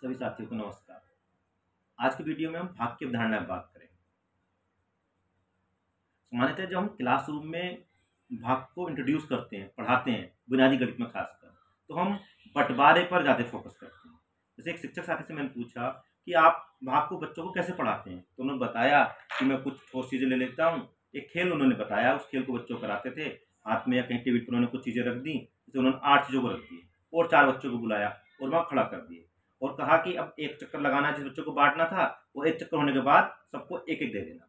सभी साथियों को नमस्कार। आज की वीडियो में हम भाग की अवधारणा पर बात करेंगे। सामान्यतः जब हम क्लासरूम में भाग को इंट्रोड्यूस करते हैं, पढ़ाते हैं, बुनियादी गणित में खासकर, तो हम बंटवारे पर ज़्यादा फोकस करते हैं। जैसे एक शिक्षक साथी से मैंने पूछा कि आप भाग को बच्चों को कैसे पढ़ाते हैं, तो उन्होंने बताया कि मैं कुछ ठोस चीज़ें ले लेता हूँ। एक खेल उन्होंने बताया, उस खेल को बच्चों को कराते थे, हाथ में या कहीं टेबल पर उन्होंने कुछ चीज़ें रख दी, जैसे उन्होंने 8 चीज़ों को रख दी और 4 बच्चों को बुलाया और वहाँ खड़ा कर दिए और कहा कि अब एक चक्कर लगाना, जिस बच्चों को बांटना था वो एक चक्कर होने के बाद सबको एक एक दे देना,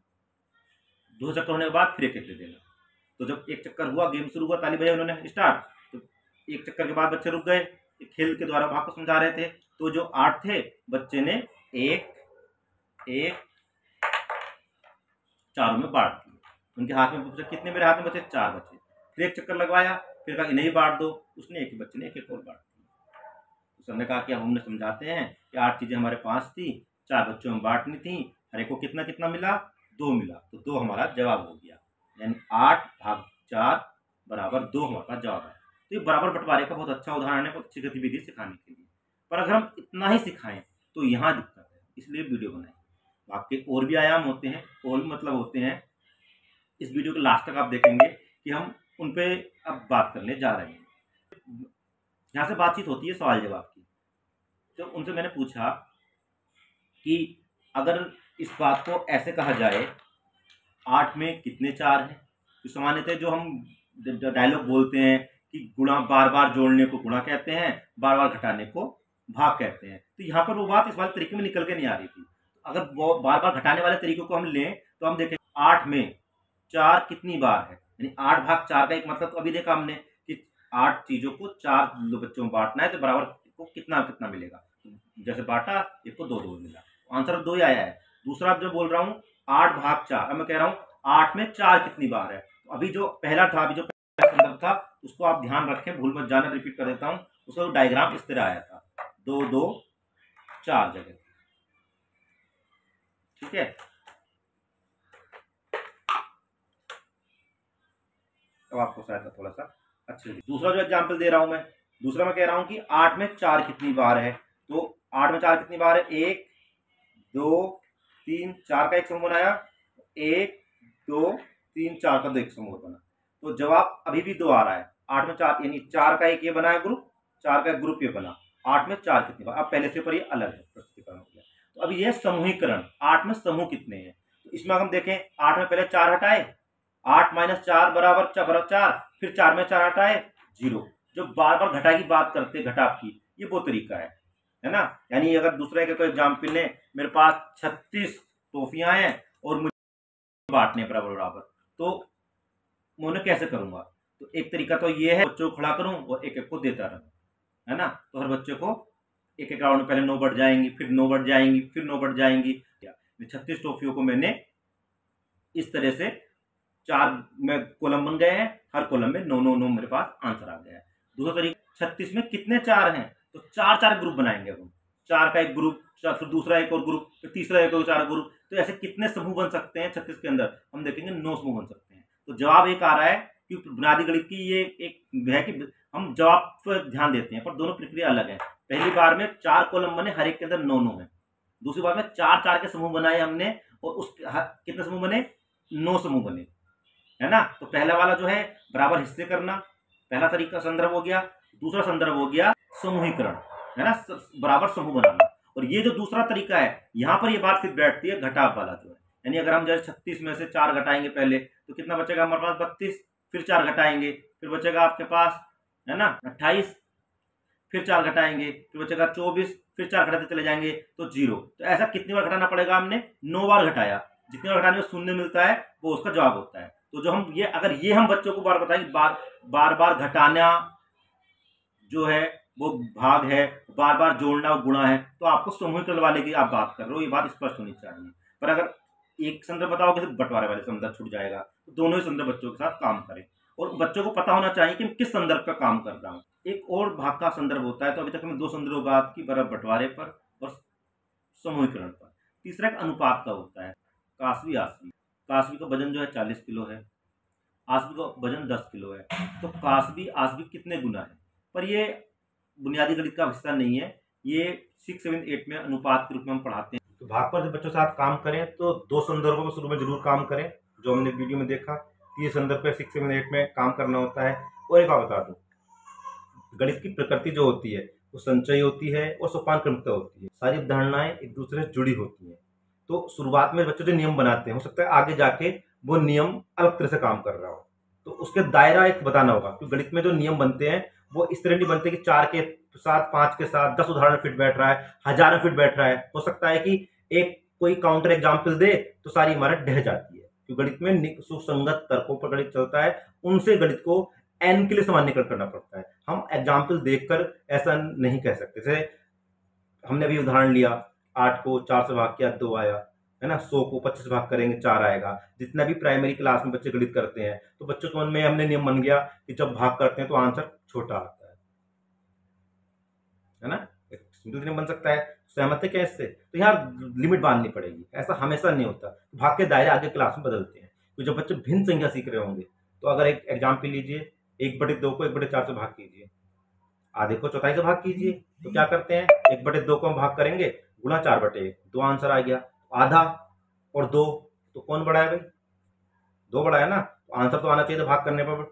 2 चक्कर होने के बाद फिर एक एक दे देना। तो जब एक चक्कर हुआ, गेम शुरू हुआ, ताली बजाई उन्होंने स्टार्ट, तो एक चक्कर के बाद बच्चे रुक गए, खेल के द्वारा भाग को समझा रहे थे। तो जो 8 थे बच्चे ने एक एक चारों में बांट दिए। उनके हाथ में पूछा कितने मेरे हाथ में बचे, 4 बचे। फिर एक चक्कर लगवाया, फिर कहा इन्हें बांट दो, उसने एक बच्चे ने एक एक और बांट दिया। तो हमने कहा कि हमने समझाते हैं कि 8 चीजें हमारे पास थी, 4 बच्चों में बांटनी थी, हर एक को कितना कितना मिला, 2 मिला, तो 2 हमारा जवाब हो गया। यानी 8 भाग 4 बराबर 2 हमारे पास जवाब है। तो ये बराबर बंटवारे का बहुत अच्छा उदाहरण है, बहुत अच्छी गतिविधि सिखाने के लिए। पर अगर हम इतना ही सिखाएं तो यहाँ दिक्कत है, इसलिए वीडियो बनाए। भाग के और भी आयाम होते हैं, और भी मतलब होते हैं। इस वीडियो के लास्ट तक आप देखेंगे कि हम उन पे अब बात करने जा रहे हैं। यहाँ से बातचीत होती है सवाल जवाब की। तो उनसे मैंने पूछा कि अगर इस बात को ऐसे कहा जाए, 8 में कितने 4 हैं, तो सामान्यतः जो हम डायलॉग बोलते हैं कि गुणा, बार बार जोड़ने को गुणा कहते हैं, बार बार घटाने को भाग कहते हैं। तो यहाँ पर वो बात इस वाले तरीके में निकल के नहीं आ रही थी। अगर वो बार बार घटाने वाले तरीके को हम लें तो हम देखें 8 में 4 कितनी बार है, यानी 8 भाग 4 का एक मतलब तो अभी देखा हमने कि 8 चीजों को 4 बच्चों में बांटना है, तो बराबर को कितना कितना मिलेगा। जैसे बांटा, एक को 2 2 मिला, आंसर 2 ही आया है। दूसरा जो बोल रहा हूँ 8 भाग 4, अब मैं कह रहा हूँ 8 में 4 कितनी बार है। तो अभी जो पहला था, अभी जो पहला संदर्भ था, उसको आप ध्यान रखें, भूल मत जाना, रिपीट कर देता हूँ। उसका डायग्राम इस तरह आया था, 2 2 4 जगह, ठीक है। अब आपको शायद थोड़ा सा अच्छे। दूसरा जो एग्जाम्पल दे रहा हूं मैं, दूसरा मैं कह रहा हूं कि 8 में 4 कितनी बार है। तो 8 में 4 कितनी बार है, 1 2 3 4 का एक समूह बनाया, 1 2 3 4 का 2 एक समूह बना। तो जवाब अभी भी 2 आ रहा है। 8 में 4 यानी 4 का एक ये बना है ग्रुप, 4 का एक ग्रुप ये बना। 8 में 4 कितनी बार, अब पहले से पर ये अलग है, प्रस्तुतिकरण हो गया। तो अब ये समूहीकरण, 8 में समूह कितने हैं, तो इसमें हम देखें 8 में पहले 4 हटाए, 8 - 4 बराबर 4, फिर 4 में 4 हटाए 0। जो बार बार घटा की बात करते, घटाव की, ये वो तरीका है ना। यानी अगर दूसरे के कोई एग्जाम्पल लें, मेरे पास 36 टॉफियां हैं और मुझे बांटने बराबर बराबर, तो मैं उन्हें कैसे करूंगा। तो एक तरीका तो ये है, बच्चों को खड़ा करूं और एक एक को देता रहूं, है ना। तो हर बच्चे को एक एक राउंड में पहले 9 बढ़ जाएंगी, फिर 9 बढ़ जाएंगी, फिर 9 बढ़ जाएंगी। 36 टॉफियों को मैंने इस तरह से 4 में कॉलम बन गए हैं, हर कॉलम में 9 9 9 मेरे पास आंसर आ गया है। दूसरा तरीका, 36 में कितने 4 हैं, तो 4 4 ग्रुप बनाएंगे हम। 4 का एक ग्रुप, फिर दूसरा एक और ग्रुप, फिर तीसरा एक और 4 ग्रुप। तो ऐसे कितने समूह बन सकते हैं 36 के अंदर, हम देखेंगे 9 समूह बन सकते हैं। तो जवाब एक आ रहा है कि बुनियादी गणित की ये एक है कि हम जवाब पर ध्यान देते हैं, पर दोनों प्रक्रिया अलग है। पहली बार में 4 कॉलम बने, हर एक के अंदर 9 9 है। दूसरी बार में 4 4 के समूह बनाए हमने, और उस कितने समूह बने, 9 समूह बने, है ना। तो पहला वाला जो है बराबर हिस्से करना, पहला तरीका संदर्भ हो गया। दूसरा संदर्भ हो गया समूहीकरण, है ना, बराबर समूह बनाना। और ये जो दूसरा तरीका है, यहां पर ये बात फिर बैठती है घटाव वाला जो है। यानी अगर हम जैसे 36 में से 4 घटाएंगे पहले, तो कितना बचेगा हमारे पास, 32। फिर 4 घटाएंगे, फिर बचेगा आपके पास, है ना, 28। फिर 4 घटाएंगे, फिर बचेगा 24। फिर 4 घटाते चले जाएंगे तो 0। तो ऐसा कितनी बार घटाना पड़ेगा, हमने 9 बार घटाया। जितनी बार घटाने में शून्य मिलता है वो उसका जवाब होता है। तो जो हम ये, अगर ये हम बच्चों को बार बताएं, बार बार घटाना जो है वो भाग है, बार बार जोड़ना गुणा है, तो आपको समूहीकरण वाले की आप बात कर रहे हो, ये बात स्पष्ट होनी चाहिए। पर अगर एक संदर्भ बताओगे तो बंटवारे वाले संदर्भ छूट जाएगा। तो दोनों ही संदर्भ बच्चों के साथ काम करें, और बच्चों को पता होना चाहिए कि मैं किस संदर्भ का काम कर रहा हूँ। एक और भाग का संदर्भ होता है, तो अभी तक हमने 2 संदर्भ बात की, बंटवारे पर और समूहीकरण पर। तीसरा एक अनुपात का होता है, कास्वी आस्वी। कास्वी का वजन जो है 40 किलो है, आस्वी का वजन 10 किलो है। तो कास्वी आस्वी कितने गुना है, पर ये बुनियादी गणित का हिस्सा नहीं है, ये 6, 7, 8 में अनुपात के रूप में हम पढ़ाते हैं। तो भाग पर जब बच्चों के साथ काम करें तो 2 संदर्भों में शुरू में जरूर काम करें, जो हमने वीडियो में देखा। 3 संदर्भ पे 6, 7, 8 में काम करना होता है। और एक बात बता दूं, गणित की प्रकृति जो होती है वो संचय होती है और सोपान क्रमिकता होती है। सारी अवधारणाएं एक दूसरे से जुड़ी होती हैं। तो शुरुआत में बच्चे जो नियम बनाते हैं, हो सकता है आगे जाके वो नियम अलग तरह से काम कर रहा हो, तो उसके दायरा एक बताना होगा। क्योंकि गणित में जो नियम बनते हैं वो इस तरह नहीं बनते कि 4 के साथ, 5 के साथ, 10 उदाहरण फिट बैठ रहा है, 1000 फिट बैठ रहा है। हो सकता है कि एक कोई काउंटर एग्जाम्पल दे तो सारी इमारत ढह जाती है। क्योंकि गणित में सुसंगत तर्कों पर गणित चलता है, उनसे गणित को एन के लिए सामान्यीकरण करना पड़ता है। हम एग्जाम्पल देखकर ऐसा नहीं कह सकते। जैसे हमने अभी उदाहरण लिया, 8 को 4 से भाग किया 2 आया, है ना। 100 को 25 से भाग करेंगे 4 आएगा। जितना भी प्राइमरी क्लास में बच्चे गणित करते हैं तो बच्चों के मन में हमने नियम बन गया कि जब भाग करते हैं तो आंसर छोटा आता है ना। एक सिंपल नियम बन सकता है। सहमत है क्या इससे? तो यहाँ लिमिट बांधनी पड़ेगी। ऐसा हमेशा नहीं होता। भाग के दायरे आगे क्लास में बदलते हैं। तो जब बच्चे भिन्न संख्या सीख रहे होंगे तो अगर एक एग्जाम्पल लीजिए, 1/2 को 1/4 से भाग कीजिए, आधे को चौथाई से भाग कीजिए। तो क्या करते हैं, 1/2 को हम भाग करेंगे गुणा 4/1, 2 आंसर आ गया। आधा और 2 तो कौन बड़ा है भाई? 2 बड़ा है ना। तो आंसर तो आना चाहिए था भाग करने पर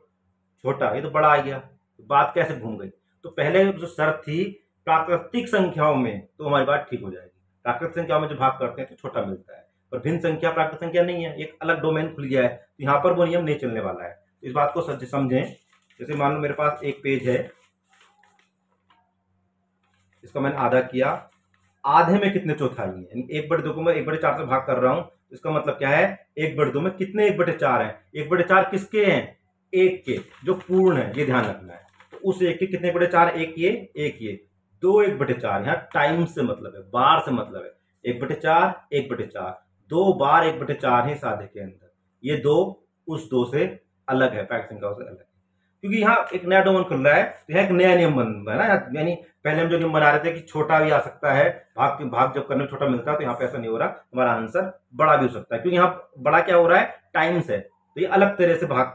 छोटा, ये तो बड़ा आ गया। तो बात कैसे घूम गई? तो पहले जो शर्त थी प्राकृतिक संख्याओं में, तो हमारी बात ठीक हो जाएगी। प्राकृतिक संख्याओं में जो भाग करते हैं तो छोटा मिलता है, और भिन्न संख्या प्राकृतिक संख्या नहीं है, एक अलग डोमेन खुल गया है। तो यहाँ पर वो नियम नहीं चलने वाला है। इस बात को समझें। जैसे मान लो मेरे पास एक पेज है, इसका मैंने आधा किया, आधे में कितने चौथाई है? यानी 1/2 को मैं 1/4 से भाग कर रहा हूं। इसका मतलब क्या है, 1/2 में कितने 1/4 है? 1/4 किसके हैं? एक के, जो पूर्ण है, ये ध्यान रखना है। तो उस एक के कितने 1/4? एक ये, एक ये, 2 1/4। यहाँ टाइम से मतलब है, बार से मतलब है। 1/4, 1/4, 2 बार 1/4 है इस आधे के अंदर। ये 2 उस 2 से अलग है, प्राकृतिक संख्याओं से अलग है। क्योंकि यहाँ एक नया डोमेन खुल रहा है, तो यहाँ एक नया नियम बन रहा है ना। यानी पहले हम जो नियम बना रहे थे कि छोटा भी आ सकता है, भाग जब करने में छोटा मिलता है, तो यहाँ पे ऐसा नहीं हो रहा, हमारा आंसर बड़ा भी हो सकता है। क्योंकि यहाँ बड़ा क्या हो रहा है, टाइम से। तो ये अलग तरह से भाग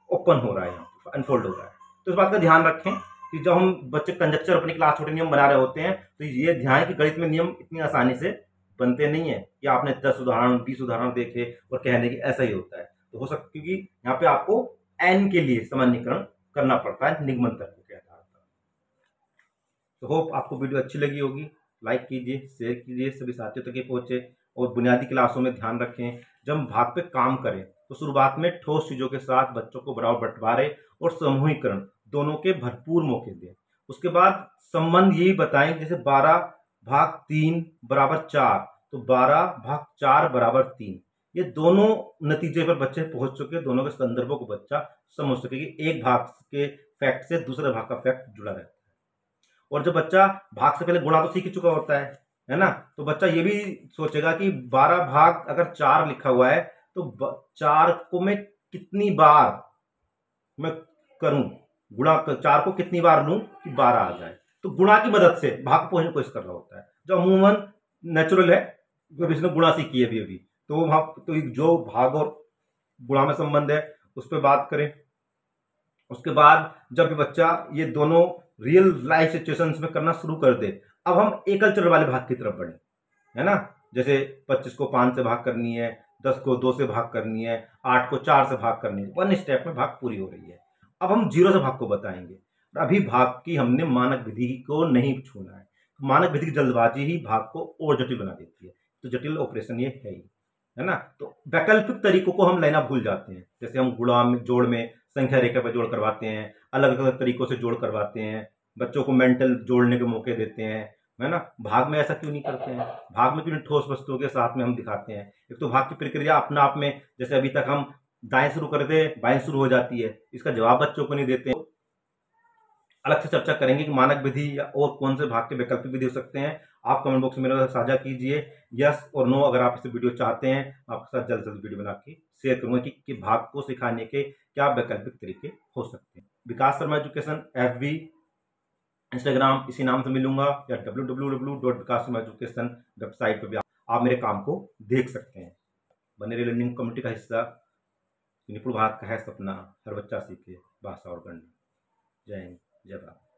ओपन हो रहा है, यहाँ अनफोल्ड हो रहा है। तो इस बात का ध्यान रखें कि जब हम बच्चे कंजक्चर अपनी क्लास छोटे नियम बना रहे होते हैं, तो ये ध्यान कि गणित में नियम इतनी आसानी से बनते नहीं है कि आपने 10 उदाहरण 20 उदाहरण देखे और कहने की ऐसा ही होता है। तो हो सकता, क्योंकि यहाँ पे आपको एन के लिए सामान्यीकरण करना पड़ता है निगमन तर्कों के आधार पर। तो होप आपको वीडियो अच्छी लगी होगी। लाइक कीजिए, शेयर कीजिए, सभी साथियों तक ये पहुंचे। और बुनियादी क्लासों में ध्यान रखें, जब हम भाग पे काम करें तो शुरुआत में ठोस चीजों के साथ बच्चों को बराबर बंटवारे और समूहीकरण दोनों के भरपूर मौके दें। उसके बाद संबंध यही बताएं, जैसे 12/3 = 4, तो 12/4 = 3। ये दोनों नतीजे पर बच्चे पहुंच चुके, दोनों के संदर्भों को बच्चा समझ सके कि एक भाग के फैक्ट से दूसरे भाग का फैक्ट जुड़ा रहता है। और जब बच्चा भाग से पहले गुणा तो सीख चुका होता है ना। तो बच्चा ये भी सोचेगा कि 12 भाग अगर 4 लिखा हुआ है तो 4 को मैं कितनी बार मैं करूं, गुणा 4 को कितनी बार लूं कि 12 आ जाए। तो गुणा की मदद से भाग को पहुंचने की कोशिश कर रहा होता है, जो अमूमन नेचुरल है, जो इसने गुणा सीखी है अभी। तो तो जो भाग और गुणा में संबंध है उस पर बात करें। उसके बाद जब बच्चा ये दोनों रियल लाइफ सिचुएशंस में करना शुरू कर दे, अब हम एकल चर वाले भाग की तरफ बढ़े, है ना। जैसे 25 को 5 से भाग करनी है, 10 को 2 से भाग करनी है, 8 को 4 से भाग करनी है। 1 स्टेप में भाग पूरी हो रही है। अब हम 0 से भाग को बताएंगे। अभी भाग की हमने मानक विधि को नहीं छूना है। मानक विधि की जल्दबाजी ही भाग को और जटिल बना देती है। तो जटिल ऑपरेशन ये है ही, है ना। तो वैकल्पिक तरीकों को हम लेना भूल जाते हैं। जैसे हम गुणा में, जोड़ में संख्या रेखा पर जोड़ करवाते हैं, अलग अलग तरीकों से जोड़ करवाते हैं, बच्चों को मेंटल जोड़ने के मौके देते हैं, है ना। भाग में ऐसा क्यों नहीं करते हैं? भाग में क्यों नहीं ठोस वस्तुओं के साथ में हम दिखाते हैं? एक तो भाग की प्रक्रिया अपने आप में, जैसे अभी तक हम दाएं शुरू करते हैं बाएं शुरू हो जाती है, इसका जवाब बच्चों को नहीं देते। अलग से चर्चा करेंगे कि मानक विधि या और कौन से भाग के वैकल्पिक विधि हो सकते हैं। आप कमेंट बॉक्स में मेरे साथ साझा कीजिए, यस और नो। अगर आप इसे वीडियो चाहते हैं, आपके साथ जल्द से जल्द वीडियो बना के शेयर करूंगा कि भाग को सिखाने के क्या वैकल्पिक तरीके हो सकते हैं। विकास शर्मा एजुकेशन FB, इंस्टाग्राम इसी नाम से मिलूंगा, या www.vikasharmaeducation वेबसाइट पर भी आप मेरे काम को देख सकते हैं। बने रहिए लर्निंग कम्युनिटी का हिस्सा। निपुण भारत का है सपना, हर बच्चा सीखे भाषा और गणना। जय हिंद, जय भारत।